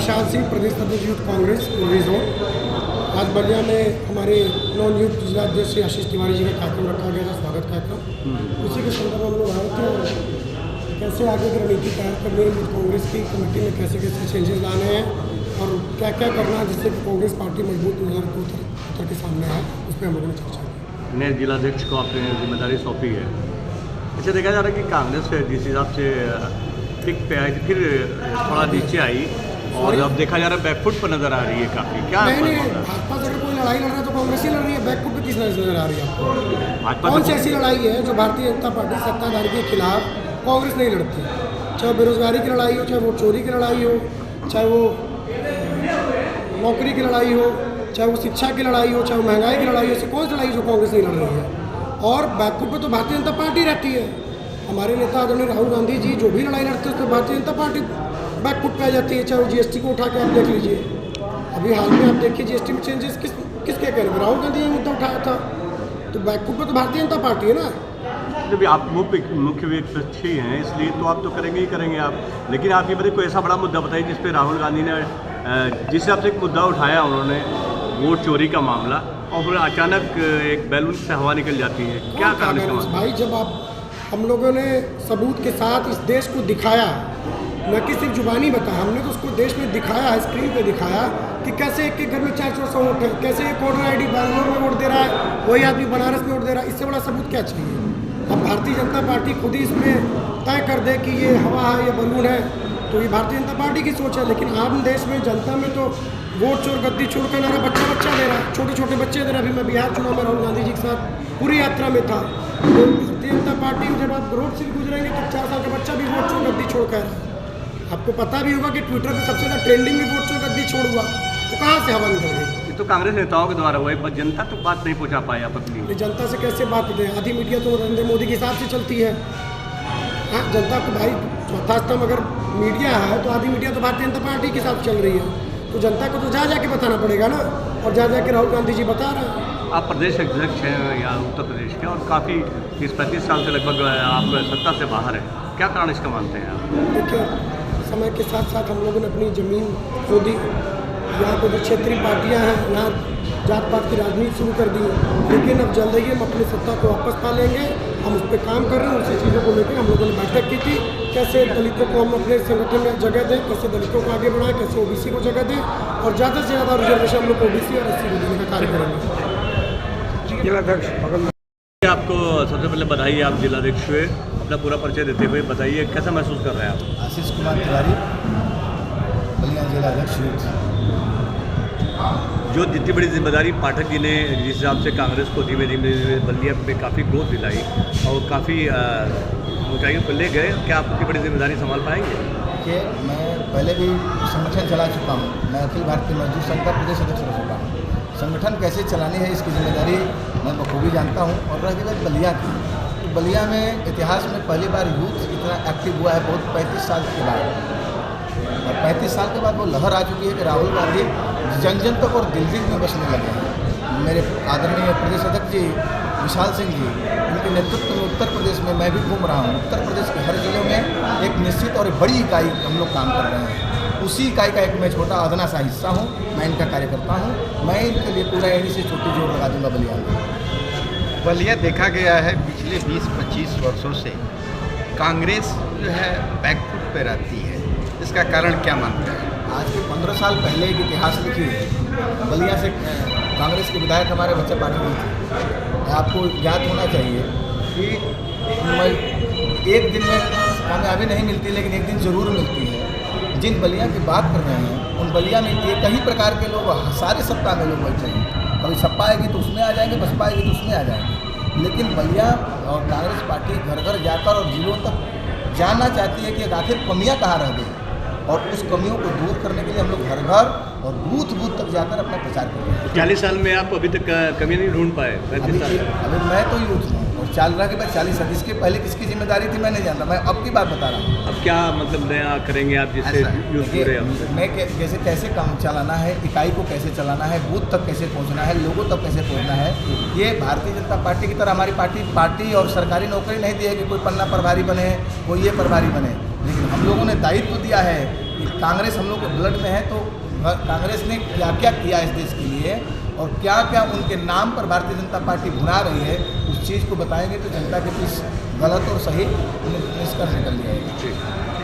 विशाल सिंह, प्रदेश अध्यक्ष यूथ कांग्रेस पूर्वी जोन। आज बलिया में हमारे नॉन यूथ जिलाध्यक्ष श्री आशीष तिवारी जी का कार्यक्रम रखा गया था, स्वागत कार्यक्रम। उसी के संदर्भ में हम लोग आए थे और कैसे आगे की रणनीति तैयार करनी है, यूथ कांग्रेस की कमेटी में कैसे कैसे चेंजेस लाने हैं और क्या क्या करना है जिससे कि कांग्रेस पार्टी मजबूत उतर के सामने है, उस पर हम लोगों ने चर्चा की। नए जिलाध्यक्ष को आपने जिम्मेदारी सौंपी है। अच्छा, देखा जा रहा है कि कांग्रेस जिस हिसाब से पिक पे आई थी, फिर थोड़ा नीचे आई और अब देखा जा रहा है बैकफुट पर नजर आ रही है काफ़ी। क्या नहीं, भाजपा से अगर कोई लड़ाई लड़ रहा है तो कांग्रेस ही लड़ रही है, बैकफुट पे किस नजर आ रही है आपको? कौन सी ऐसी लड़ाई है जो भारतीय जनता पार्टी सत्ताधारी के खिलाफ कांग्रेस नहीं लड़ती? चाहे बेरोजगारी की लड़ाई हो, चाहे वो चोरी की लड़ाई हो, चाहे वो नौकरी की लड़ाई हो, चाहे वो शिक्षा की लड़ाई हो, चाहे वो महंगाई की लड़ाई हो, ऐसी कौन सी लड़ाई जो कांग्रेस नहीं लड़ रही है? और बैकफुट पे तो भारतीय जनता पार्टी रहती है। हमारे नेता आदरणीय राहुल गांधी जी जो भी लड़ाई लड़ते हैं उसमें भारतीय जनता पार्टी बैकफुट पे आ जाती है। चाहे वो जीएसटी को उठा के आप देख लीजिए, अभी हाल में आप देखिए जीएसटी में चेंजेस किसके कह रहे हैं? राहुल गांधी ये मुद्दा उठाया था, तो बैकफुट पे तो भारतीय जनता पार्टी है ना। जब आप मुख्य व्यक्ति हैं इसलिए तो आप तो करेंगे ही करेंगे आप, लेकिन आप ये बताइए कोई ऐसा बड़ा मुद्दा बताइए जिस पे राहुल गांधी ने जिस हिसाब से एक मुद्दा उठाया उन्होंने, वोट चोरी का मामला, और फिर अचानक एक बैलून से हवा निकल जाती है। क्या कारण है भाई? जब आप हम लोगों ने सबूत के साथ इस देश को दिखाया, न कि सिर्फ जुबानी बताया, हमने तो उसको देश में दिखाया है, स्क्रीन पे दिखाया कि कैसे एक एक घर में 400 वोट है, कैसे एक वोटर आईडी बैंगलोर में वोट दे रहा है, वही आदमी बनारस में वोट दे रहा है। इससे बड़ा सबूत क्या चाहिए? अब भारतीय जनता पार्टी खुद ही इसमें तय कर दे कि ये हवा है, ये बलून है, तो ये भारतीय जनता पार्टी की सोच है। लेकिन आम देश में जनता में तो वोट चोर गद्दी छोड़ का नारा बच्चा दे रहा है, छोटे छोटे बच्चे दे रहे हैं। अभी मैं बिहार चुनाव में राहुल गांधी जी के साथ पूरी यात्रा में था, तो भारतीय जनता पार्टी जब आप रोड से गुजरेंगे तो 4 साल का बच्चा भी वोट चोर गद्दी छोड़ कर रहा है। आपको पता भी होगा कि ट्विटर पर सबसे ज़्यादा ट्रेंडिंग में वोट चोर गद्दी छोड़ हुआ, तो कहाँ से हवा निकल गई? ये तो कांग्रेस नेताओं के द्वारा हुआ है, जनता तो बात नहीं पहुँचा पाए आप अपनी। जनता से कैसे बात होते हैं? आधी मीडिया तो नरेंद्र मोदी के हिसाब से चलती है। हाँ, जनता को भाई चौथा स्तंभ अगर मीडिया है तो आधी मीडिया तो भारतीय जनता पार्टी के साथ चल रही है, तो जनता को तो जा के बताना पड़ेगा ना, और जा के राहुल गांधी जी बता रहे हैं। आप प्रदेश अध्यक्ष हैं या उत्तर प्रदेश के, और काफ़ी 30-35 साल से लगभग आप सत्ता से बाहर हैं, क्या कारण इसका मानते हैं आप? देखिए, समय के साथ साथ हम लोगों ने अपनी ज़मीन खोदी, यहाँ पर जो क्षेत्रीय पार्टियाँ हैं यहाँ जात पात की राजनीति शुरू कर दी, लेकिन अब जल्द ही हम अपनी सत्ता को वापस पा लेंगे। हम उस पर काम कर रहे हैं, उसी चीज़ों को लेकर हम लोगों ने बैठक की थी, कैसे दलितों को हम अपने संगठन में जगह दें, कैसे दलितों को आगे बढ़ाएं, कैसे ओबीसी को जगह दें, और ज़्यादा से ज़्यादा रिजर्वेशन हम लोग ओबीसी और एससी को देने का कार्य करेंगे। जिलाध्यक्ष आपको सबसे पहले बधाई, आप जिलाध्यक्ष हुए। अपना पूरा परिचय देते हुए बताइए कैसा महसूस कर रहे हैं आप? आशीष कुमार तिवारी, बलिया जिलाध्यक्ष। जो जितनी बड़ी जिम्मेदारी पाठक जी ने जिस हिसाब से कांग्रेस को धीमे धीमे बलिया पे काफ़ी ग्रोथ दिलाई और काफ़ी ऊंचाइयों पर ले गए, क्या आप उतनी बड़ी जिम्मेदारी संभाल पाएंगे? कि मैं पहले भी संगठन चला चुका हूँ, मैं अखिल भारतीय मजदूर संघ का प्रदेश अध्यक्ष रह चुका हूँ। संगठन कैसे चलानी है इसकी जिम्मेदारी मैं बखूबी जानता हूँ। और रह गई बलिया की, तो बलिया में इतिहास में पहली बार यूथ इतना एक्टिव हुआ है बहुत 35 साल के बाद, और 35 साल के बाद वो लहर आ चुकी है कि राहुल गांधी जन जन तक और दिल दिल में बसने लगे हैं। मेरे आदरणीय प्रदेश अध्यक्ष जी विशाल सिंह जी, उनके नेतृत्व में उत्तर प्रदेश में मैं भी घूम रहा हूँ। उत्तर प्रदेश के हर जिले में एक निश्चित और बड़ी इकाई हम लोग काम कर रहे हैं, उसी इकाई का एक मैं छोटा अदना सा हिस्सा हूँ, मैं इनका कार्यकर्ता हूँ। मैं इनके लिए पूरा एड़ी से छोटी जोड़ लगा दूँगा बलिया में। बलिया देखा गया है पिछले 20-25 वर्षों से कांग्रेस जो है बैकफुट पे रहती है, इसका कारण क्या मानते हैं? आज के 15 साल पहले एक इतिहास लिखी है। बलिया से कांग्रेस के विधायक हमारे बच्चे पार्टी में थे। आपको ज्ञात होना चाहिए कि एक दिन में कामयाबी नहीं मिलती, लेकिन एक दिन ज़रूर मिलती है। जिन बलिया की बात कर रहे हैं उन बलिया में एक ही प्रकार के लोग सारे सत्ता में लोग बैठे हैं। कभी सपा आएगी तो उसमें आ जाएंगे, बसपा आएगी तो उसमें आ जाएंगे, लेकिन बलिया और कांग्रेस पार्टी घर घर जाकर और जिलों तक जानना चाहती है कि आखिर कमियाँ कहाँ रह गई, और उस कमियों को दूर करने के लिए हम लोग घर घर और बूथ बूथ तक जाकर अपना प्रचार कर रहे हैं। 40 साल में आप अभी तक कमी नहीं ढूंढ पाए? अभी मैं तो यूथ हूँ और 40 के बाद 40 साल, इसके पहले किसकी जिम्मेदारी थी मैं नहीं जानता, मैं अब की बात बता रहा हूँ। अब क्या मतलब नया करेंगे आप जिससे यूथ जुड़े? मैं कैसे काम चलाना है, इकाई को कैसे चलाना है, बूथ तक कैसे पहुँचना है, लोगों तक कैसे पहुँचना है, ये भारतीय जनता पार्टी की तरह हमारी पार्टी और सरकारी नौकरी नहीं दी है कि कोई पन्ना प्रभारी बने, कोई ये प्रभारी बने, लेकिन हम लोगों ने दायित्व दिया है कि कांग्रेस हम लोग के ब्लड में है, तो कांग्रेस ने क्या क्या किया इस देश के लिए और क्या क्या उनके नाम पर भारतीय जनता पार्टी भुना रही है, उस चीज़ को बताएंगे तो जनता के बीच गलत और सही निष्कर्ष निकल जाएगा।